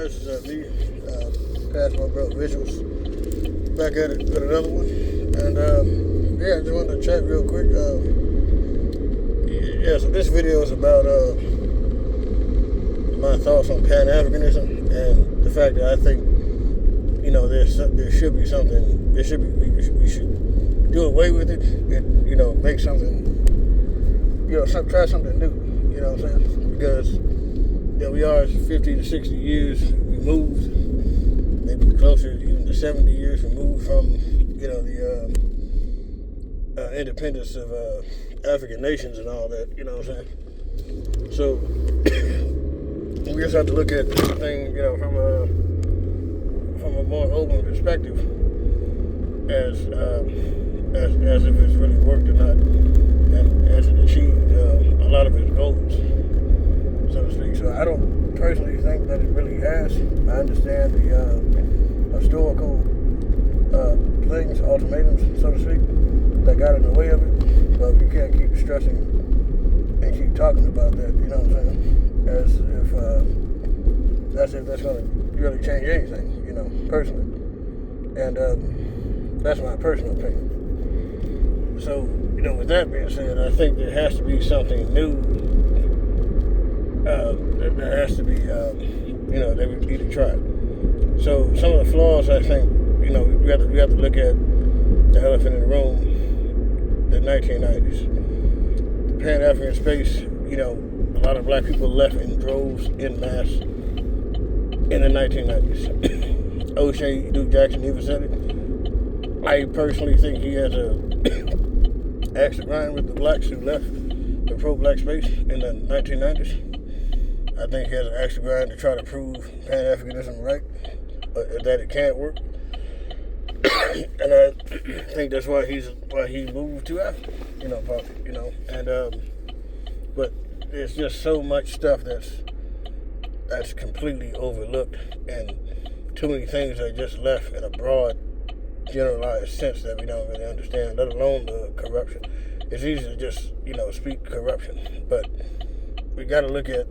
This is me, past my brother visuals. Back at it with another one. And yeah, I just wanted to chat real quick. Yeah, so this video is about my thoughts on Pan-Africanism and the fact that I think, you know, there should be something, we should do away with it and, you know, make something, you know, try something new, you know what I'm saying? Because, you know, we are 50 to 60 years removed, maybe closer even to 70 years removed from, you know, the independence of African nations and all that, you know what I'm saying? So, we just have to look at this thing, you know, from a more open perspective as if it's really worked or not, and as it achieved a lot of its goals, so to speak. So I don't personally think that it really has. I understand the historical things, ultimatums, so to speak, that got in the way of it, but we can't keep stressing and keep talking about that, you know what I'm saying, as if that's going to really change anything, you know, personally. And that's my personal opinion. So, you know, with that being said, I think there has to be something new. There has to be, you know, that we need to try. So some of the flaws, I think, you know, we have to look at the elephant in the room, the 1990s. The Pan-African space, you know, a lot of black people left in droves, in mass, in the 1990s. Oshay, Duke Jackson even said it. I personally think he has a axe to grind with the blacks who left the pro-black space in the 1990s. I think he has an axe to grind to try to prove Pan-Africanism right, that it can't work. And I think that's why he moved to Africa, you know, probably, you know. And but there's just so much stuff that's completely overlooked, and too many things are just left in a broad, generalized sense that we don't really understand, let alone the corruption. It's easy to just, you know, speak corruption, but we got to look at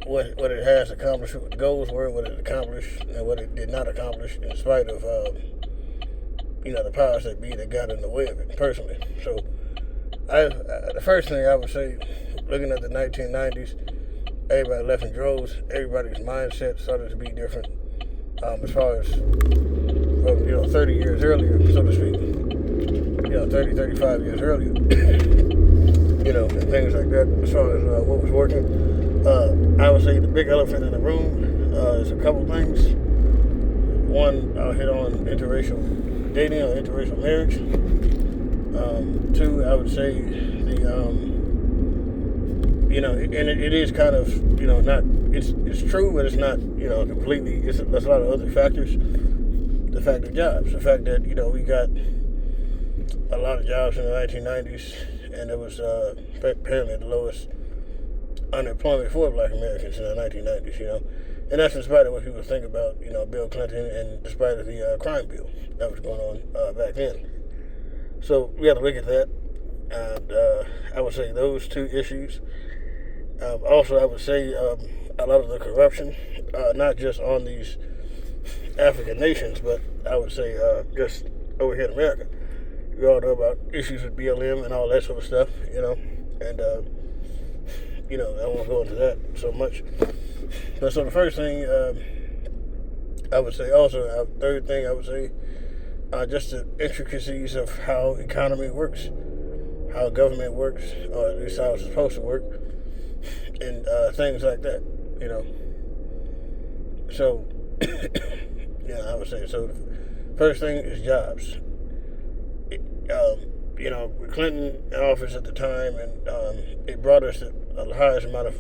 what it has accomplished, what the goals were, what it accomplished, and what it did not accomplish, in spite of, you know, the powers that be that got in the way of it, personally. So, the first thing I would say, looking at the 1990s, everybody left in droves, everybody's mindset started to be different, as far as, well, you know, 30 years earlier, so to speak, you know, 30, 35 years earlier, you know, and things like that, as far as what was working. I would say the big elephant in the room is a couple things. One, I'll hit on interracial dating or interracial marriage. Two, I would say the, you know, and it is kind of, you know, not, it's true, but it's not, you know, completely, there's a lot of other factors. The fact of jobs, the fact that, you know, we got a lot of jobs in the 1990s, and it was apparently the lowest unemployment for black Americans in the 1990s, you know. And that's in spite of what people think about, you know, Bill Clinton, and despite of the crime bill that was going on back then. So we have to look at that. And I would say those two issues. Also, I would say a lot of the corruption, not just on these African nations, but I would say just over here in America. We all know about issues with BLM and all that sort of stuff, you know. And, you know, I won't go into that so much. But so the first thing I would say, also, third thing I would say, just the intricacies of how economy works, how government works, or at least how it's supposed to work, and things like that, you know. So, yeah, I would say, so the first thing is jobs. You know, Clinton in office at the time, and it brought us the highest amount of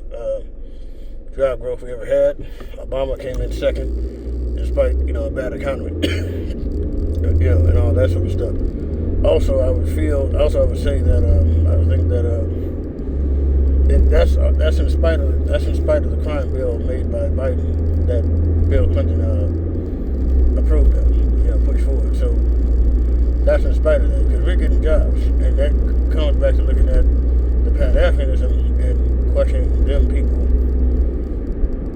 job growth we ever had. Obama came in second, despite, you know, a bad economy, you know, and all that sort of stuff. Also, I would say that I think that that's in spite of the crime bill made by Biden that Bill Clinton approved of, you know, pushed forward. So that's in spite of that, because we're getting jobs, and that comes back to looking at the Pan-Africanism and questioning them people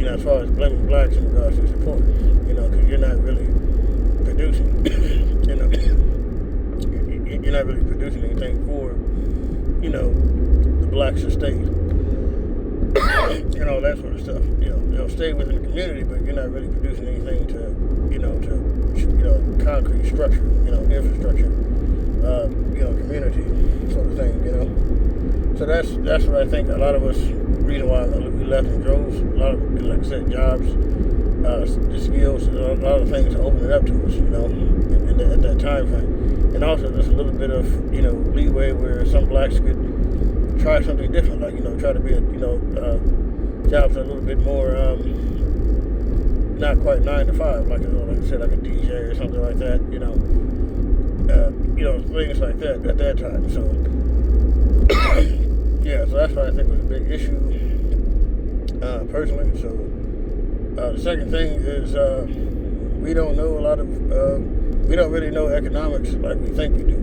as far as blaming blacks in regards to support, because you're not really producing, you're not really producing anything for, the blacks to stay, that sort of stuff. They'll stay within the community, but you're not really producing anything to concrete structure, infrastructure, community sort of thing, So that's what I think a lot of us, reason why we left in droves, a lot of, like I said, jobs, the skills, a lot of things opening up to us, at that time frame. And also just a little bit of, leeway where some blacks could try something different, like, try to be, jobs are a little bit more, not quite 9 to 5, like I said, like a DJ or something like that, things like that at that time. So, yeah, so that's what I think was a big issue, personally. So, the second thing is, we don't know we don't really know economics like we think we do,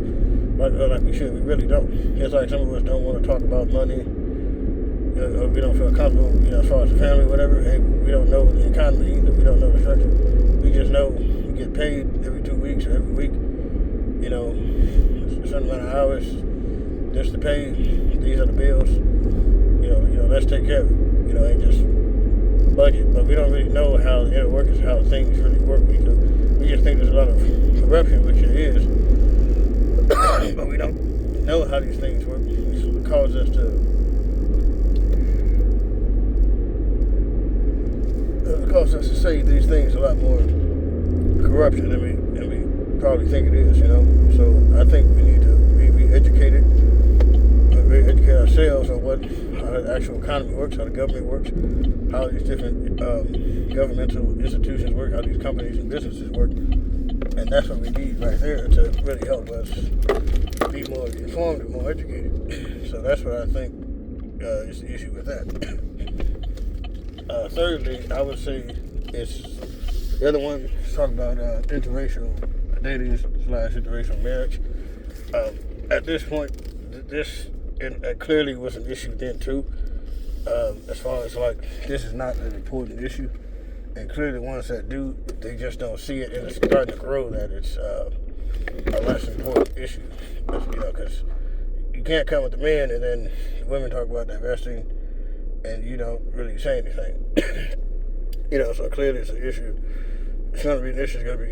like we should. We really don't. Just like some of us don't want to talk about money, or we don't feel comfortable, as far as the family, whatever. Hey, we don't know the economy either. We don't know the structure. We just know we get paid every 2 weeks or every week. A certain amount of hours, just to pay. These are the bills. Let's take care of it. Ain't just budget. But we don't really know how the inner workings, how things really work. We just think there's a lot of corruption, which there is. But we don't know how these things work. It causes us to say these things a lot more corruption than we probably think it is, So I think we need to be educated, educate ourselves on how the actual economy works, how the government works, how these different governmental institutions work, how these companies and businesses work. And that's what we need right there to really help us be more informed and more educated. So that's what I think is the issue with that. Thirdly, I would say it's the other one, talking about interracial dating / interracial marriage. At this point, this clearly was an issue then too. As far as this is not an important issue, and clearly the ones that do, they just don't see it, and it's starting to grow that it's a less important issue. Because you can't come with the men and then the women talk about divesting, and you don't really say anything. So clearly it's an issue. It's going to be an issue. It's going to be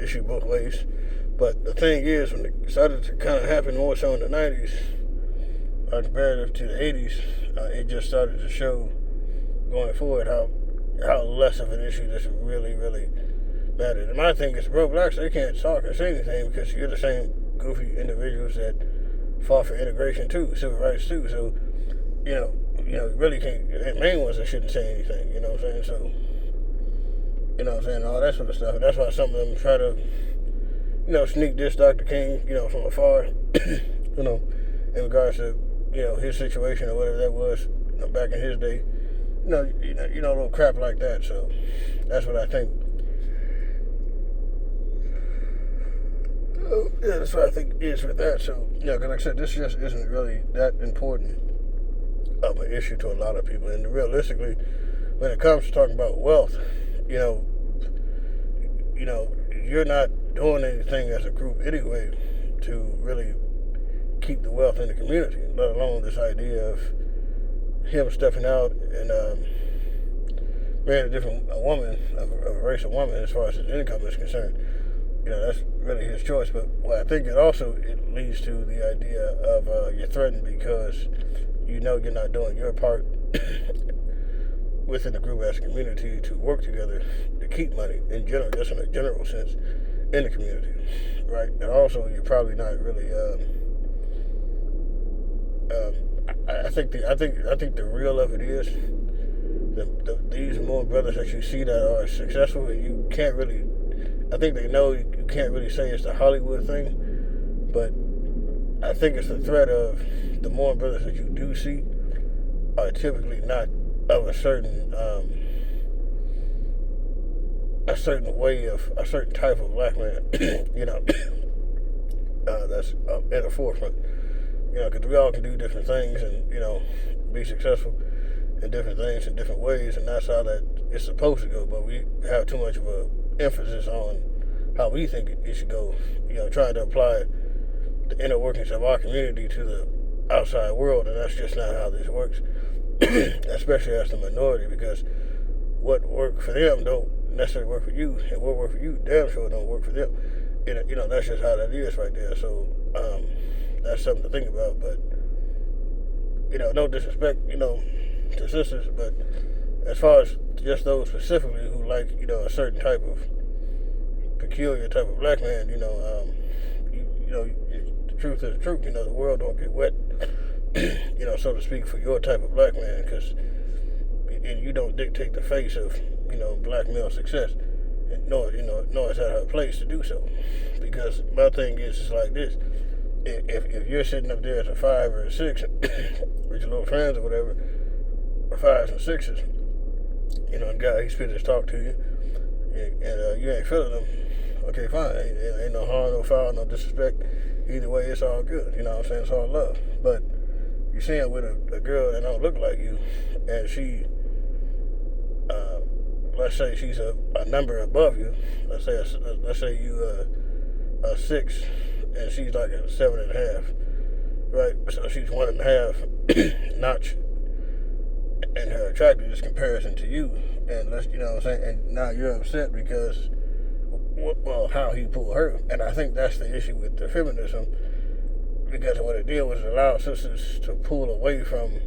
issue both ways. But the thing is, when it started to kind of happen more so in the 90s, comparative to the 80s, it just started to show going forward how less of an issue this really, really mattered. And my thing is, blacks, they can't talk or say anything because you're the same goofy individuals that fought for integration too, civil rights too. So, really can't, the main ones that shouldn't say anything, you know what I'm saying? So, all that sort of stuff. And that's why some of them try to, sneak diss Dr. King, from afar, in regards to, his situation or whatever that was, back in his day. A little crap like that. So that's what I think. That's what I think is with that. So, because like I said, this just isn't really that important of an issue to a lot of people. And realistically, when it comes to talking about wealth, you're not doing anything as a group anyway to really keep the wealth in the community, let alone this idea of him stepping out and marrying a woman, of a racial woman, as far as his income is concerned. That's really his choice. But what I think it leads to the idea of you're threatened because you're not doing your part within the group as a community to work together to keep money in general, just in a general sense, in the community, right? And also, you're probably not really. I think the real of it is these more brothers that you see that are successful, and you can't really. I think they know you can't really say it's the Hollywood thing, but I think it's the threat of the more brothers that you do see are typically not of a certain type of black man, that's in the forefront. Because we all can do different things and be successful. and different things in different ways, and that's how that it's supposed to go. But we have too much of a emphasis on how we think it should go. Trying to apply the inner workings of our community to the outside world, and that's just not how this works. Especially as the minority, because what work for them don't necessarily work for you, and what work for you damn sure don't work for them. That's just how that is right there. So that's something to think about. But no disrespect, to sisters, but as far as just those specifically who like, a certain type of peculiar type of black man, the truth is the truth. The world don't get wet, so to speak, for your type of black man, and you don't dictate the face of, black male success. Nor is that her place to do so. Because my thing is like this. If you're sitting up there as a 5 or a 6 with your little friends or whatever, 5s and 6s, the guy, he spit his talk to you, and you ain't feeling him, okay, fine. Ain't no harm, no foul, no disrespect. Either way, it's all good. You know what I'm saying? It's all love. But you're seeing with a girl that don't look like you, and she, let's say she's a number above you. Let's say you a 6, and she's like a 7.5, right? So she's 1.5 notch in her attractiveness comparison to you, and you know what I'm saying. And now you're upset because, well, how he pulled her, and I think that's the issue with the feminism, because what it did was allow sisters to pull away from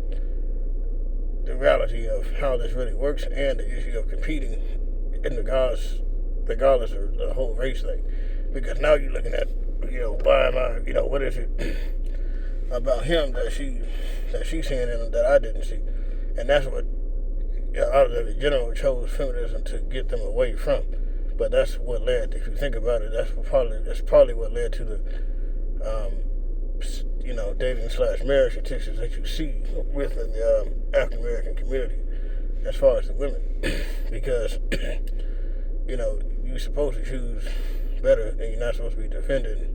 the reality of how this really works and the issue of competing in regardless of the whole race thing. Because now you're looking at, why am I, what is it about him that she's seeing and that I didn't see? And that's what out of the general chose feminism to get them away from. But that's what led, if you think about it, that's probably what led to the dating/marriage statistics that you see within the African American community as far as the women. Because you're supposed to choose better, and you're not supposed to be defending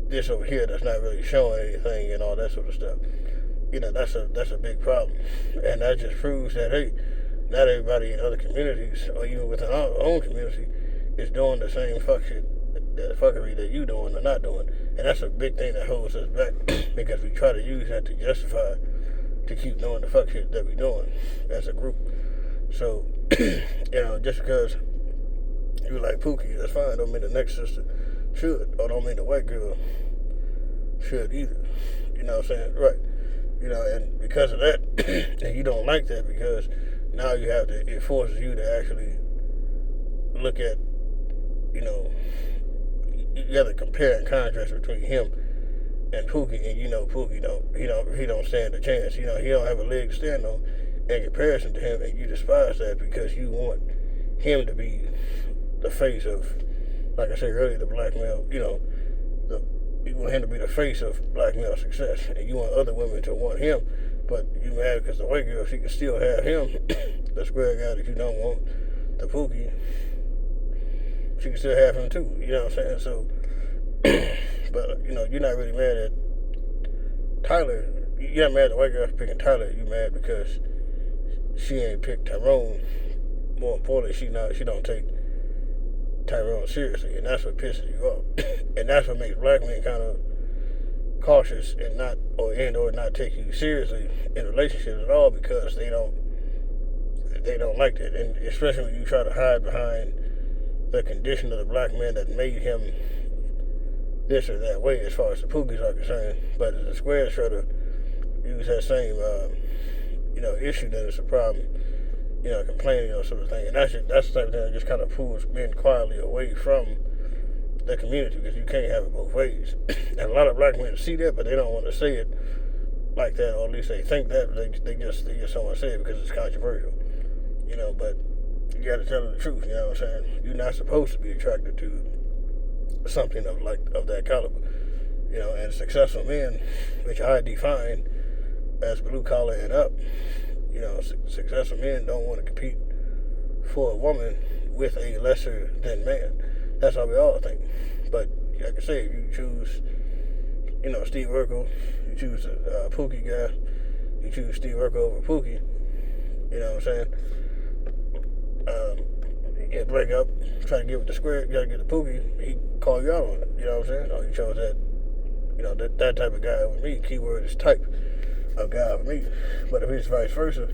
this over here that's not really showing anything and all that sort of stuff. That's a big problem, and that just proves that, hey, not everybody in other communities or even within our own community is doing the same fuckery that you doing or not doing. And that's a big thing that holds us back because we try to use that to justify to keep doing the fuck shit that we doing as a group. So, just because you like Pookie, that's fine. Don't mean the next sister should, or don't mean the white girl should either. You know what I'm saying? Right. And because of that, and you don't like that because now it forces you to actually look at, you have to compare and contrast between him and Pookie, and Pookie he don't stand a chance. He don't have a leg to stand on in comparison to him, and you despise that because you want him to be the face of, like I said earlier, the black male, you want him to be the face of black male success, and you want other women to want him, but you mad because the white girl, she can still have him, the square guy that you don't want, the Pookie, she can still have him too, you know what I'm saying? So, but, you're not really mad at Tyler. You're not mad at the white girl for picking Tyler. You're mad because she ain't picked Tyrone. More importantly, she don't take Tyrone seriously, and that's what pisses you off. And that's what makes black men kind of cautious and not take you seriously in relationships at all, because they don't like that. And especially when you try to hide behind the condition of the black man that made him this or that way as far as the Pookies are concerned. But the squares try to use that same issue, then it's a problem, complaining or sort of thing. And that's the type of thing that just kind of pulls men quietly away from the community, because you can't have it both ways. And a lot of black men see that, but they don't want to say it like that, or at least they think that, but they just don't want to say it because it's controversial. But you got to tell them the truth, you know what I'm saying? You're not supposed to be attracted to something of that caliber. And successful men, which I define as blue collar and up, successful men don't want to compete for a woman with a lesser than man. That's how we all think. But like I say, if you choose, Steve Urkel, you choose a Pookie guy, you choose Steve Urkel over Pookie, you know what I'm saying? You break up, try to give it the square, you gotta get the Pookie, he call you out on it, you know what I'm saying? Oh, you chose that type of guy over me. Keyword is type of guy over me. But if it's vice versa,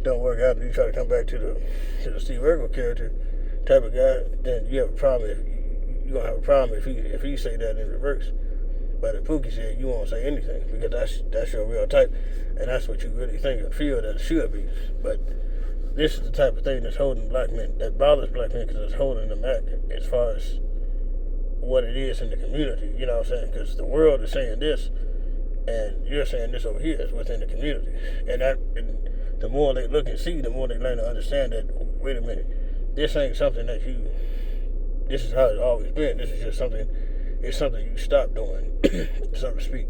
don't work out and you try to come back to the Steve Urkel character type of guy, then you have a problem. You're gonna have a problem if he say that in reverse. But if Pookie said, you won't say anything because that's your real type, and that's what you really think and feel that it should be. But this is the type of thing that's holding black men, that bothers black men because it's holding them back as far as what it is in the community. You know what I'm saying? Because the world is saying this, and you're saying this over here is within the community. And the more they look and see, the more they learn to understand that, wait a minute, this ain't something that this is how it's always been. This is just something you stop doing, so to speak.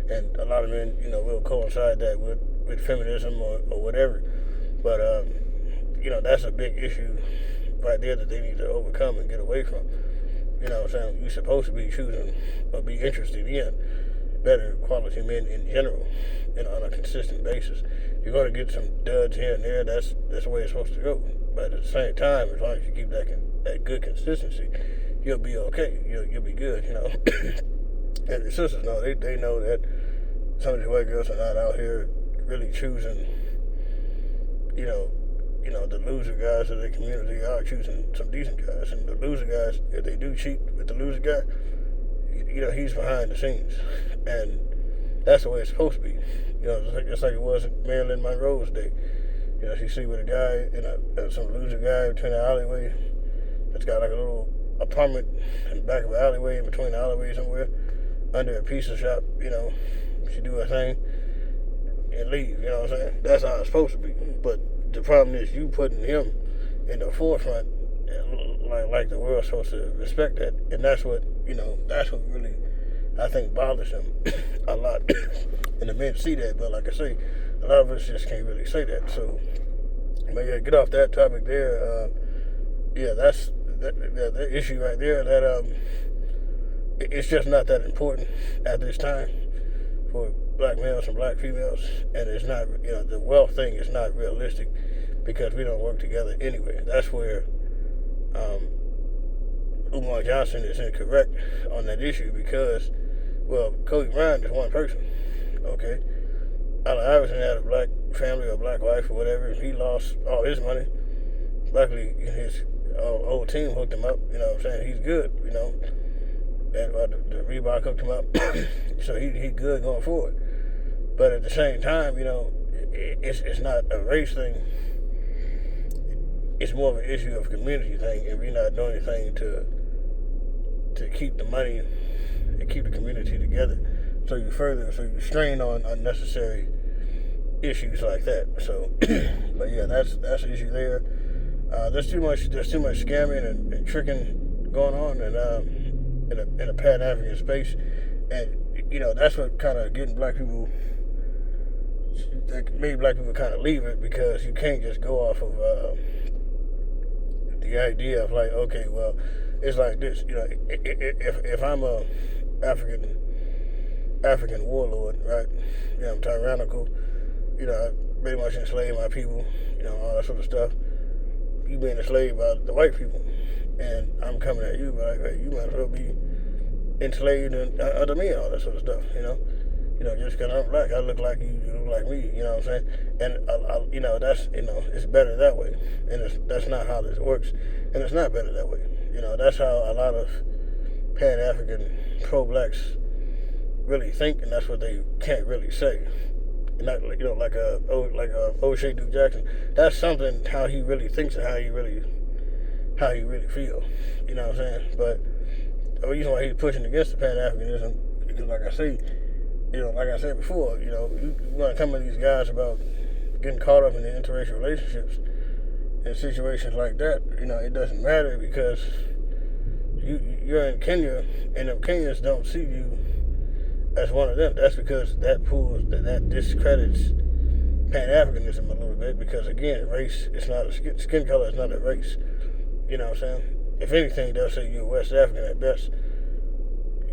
And a lot of men, will coincide that with feminism or whatever. But, that's a big issue right there that they need to overcome and get away from. You know what I'm saying? You're supposed to be choosing or be interested in better quality men in general, on a consistent basis. You're going to get some duds here and there. That's the way it's supposed to go. But at the same time, as long as you keep that good consistency, you'll be okay. You'll be good, And the sisters know, they know that some of these white girls are not out here really choosing, the loser guys of the community are choosing some decent guys. And the loser guys, if they do cheat with the loser guy, he's behind the scenes. And that's the way it's supposed to be. Just like it was in Marilyn Monroe's day. She see with a guy in some loser guy between the alleyway that's got like a little apartment in the back of the alleyway, in between the alleyway somewhere, under a pizza shop, she do her thing and leave, you know what I'm saying? That's how it's supposed to be. But the problem is you putting him in the forefront, like the world's supposed to respect that. And that's what really, I think, bothers him a lot. And the men see that, but like I say, a lot of us just can't really say that. So, but yeah, get off that topic there. That's the issue right there, that it's just not that important at this time for black males and black females, and it's not, the wealth thing is not realistic because we don't work together anyway. That's where Umar Johnson is incorrect on that issue because, well, Kobe Bryant is one person, okay? Allen Iverson had a black family or black wife or whatever, and he lost all his money. Luckily, his old team hooked him up, you know what I'm saying? He's good, and the Reebok hooked him up, so he's good going forward. But at the same time, it's not a race thing. It's more of an issue of community thing, and we're not doing anything to keep the money and keep the community together. So you strain on unnecessary issues like that. So, but yeah, that's the issue there. There's too much scamming and tricking going on, and in a Pan-African space, and that's what kind of getting black people. Made black people kind of leave it because you can't just go off of the idea of like, okay, well, it's like this, if I'm a African warlord, right? I'm tyrannical, I pretty much enslave my people, all that sort of stuff. You being enslaved by the white people, and I'm coming at you, but hey, you might as well be enslaved under me and all that sort of stuff, just because I'm black, I look like you look like me, you know what I'm saying? And, that's, it's better that way. And that's not how this works. And it's not better that way. That's how a lot of Pan-African pro-blacks really think, and that's what they can't really say. And not, like Oshay Duke Jackson. That's something, how he really thinks and how he really feels. You know what I'm saying? But the reason why he's pushing against the Pan-Africanism, because like I say, like I said before, you want to come at these guys about getting caught up in the interracial relationships in situations like that, it doesn't matter because you're in Kenya and them Kenyans don't see you as one of them. That's because that discredits Pan-Africanism a little bit because, again, race is not skin color is not a race. You know what I'm saying? If anything, they'll say you're West African at best.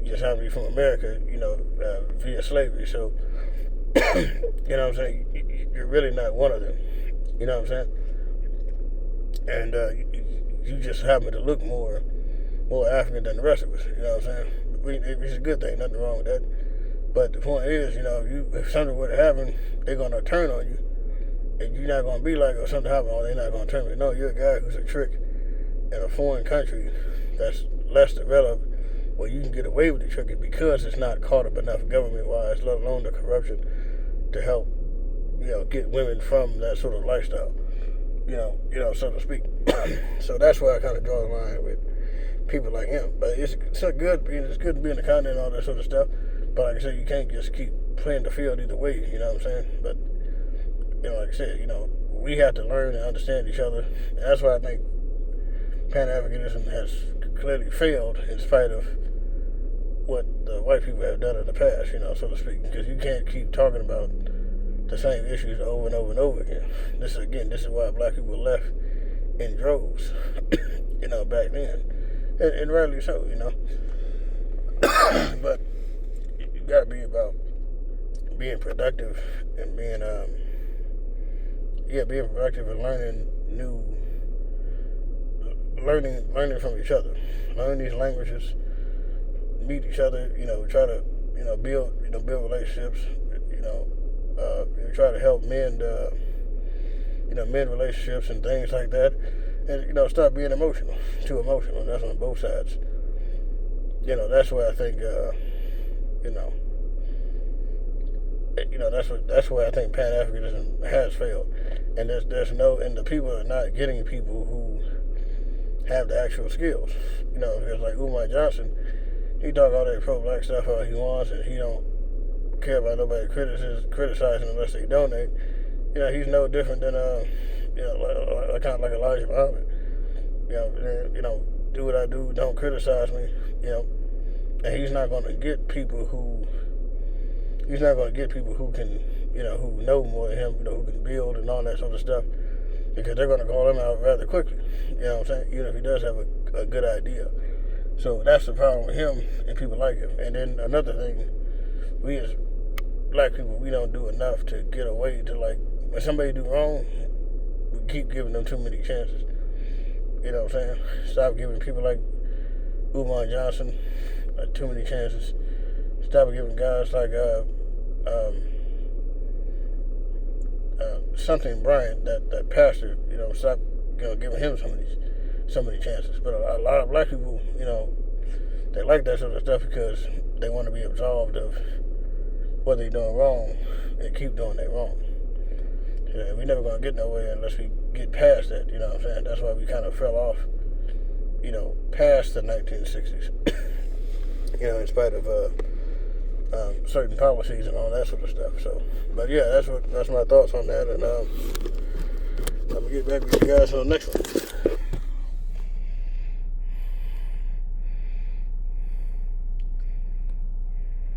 just happen to be from America, via slavery. So, you know what I'm saying? You're really not one of them. You know what I'm saying? And you just happen to look more African than the rest of us. You know what I'm saying? It's a good thing. Nothing wrong with that. But the point is, if something were to happen, they're gonna turn on you, and you're not gonna be like, oh, something happened, oh, they're not gonna turn me. No, you're a guy who's a trick in a foreign country that's less developed, where you can get away with the tricking because it's not caught up enough government-wise, let alone the corruption, to help, get women from that sort of lifestyle, so to speak. So that's where I kind of draw the line with people like him. But it's good to be in the continent and all that sort of stuff. But like I said, you can't just keep playing the field either way, you know what I'm saying? But, like I said, we have to learn and understand each other. And that's why I think Pan-Africanism has clearly failed in spite of what the white people have done in the past, so to speak. Because you can't keep talking about the same issues over and over and over again. This is why black people left in droves, back then. And rightly so, But you gotta be about being productive and being productive and learning from each other. Learn these languages, meet each other, try to, build relationships, try to help mend relationships and things like that. And, stop being too emotional. And that's on both sides. That's where I think, that's where I think Pan-Africanism has failed. And and the people are not getting people who have the actual skills. It's like Umar Johnson, he talk all that pro-black stuff how he wants, and he don't care about nobody criticizing unless they donate. He's no different than kind of like Elijah Muhammad. Do what I do, don't criticize me. And he's not going to get people who can, who know more than him, who can build and all that sort of stuff, because they're going to call him out rather quickly. You know what I'm saying? Even if he does have a good idea. So that's the problem with him and people like him. And then another thing, we as black people, we don't do enough to get away to, like, when somebody do wrong, we keep giving them too many chances. You know what I'm saying? Stop giving people like Umar Johnson too many chances. Stop giving guys like something Bryant, that pastor, stop giving him so many chances. But a lot of black people, they like that sort of stuff because they want to be absolved of what they're doing wrong and keep doing it wrong. We're never going to get nowhere unless we get past that, you know what I'm saying? That's why we kind of fell off, past the 1960s, in spite of certain policies and all that sort of stuff. So, but yeah, that's my thoughts on that, and I'm going to get back with you guys on the next one.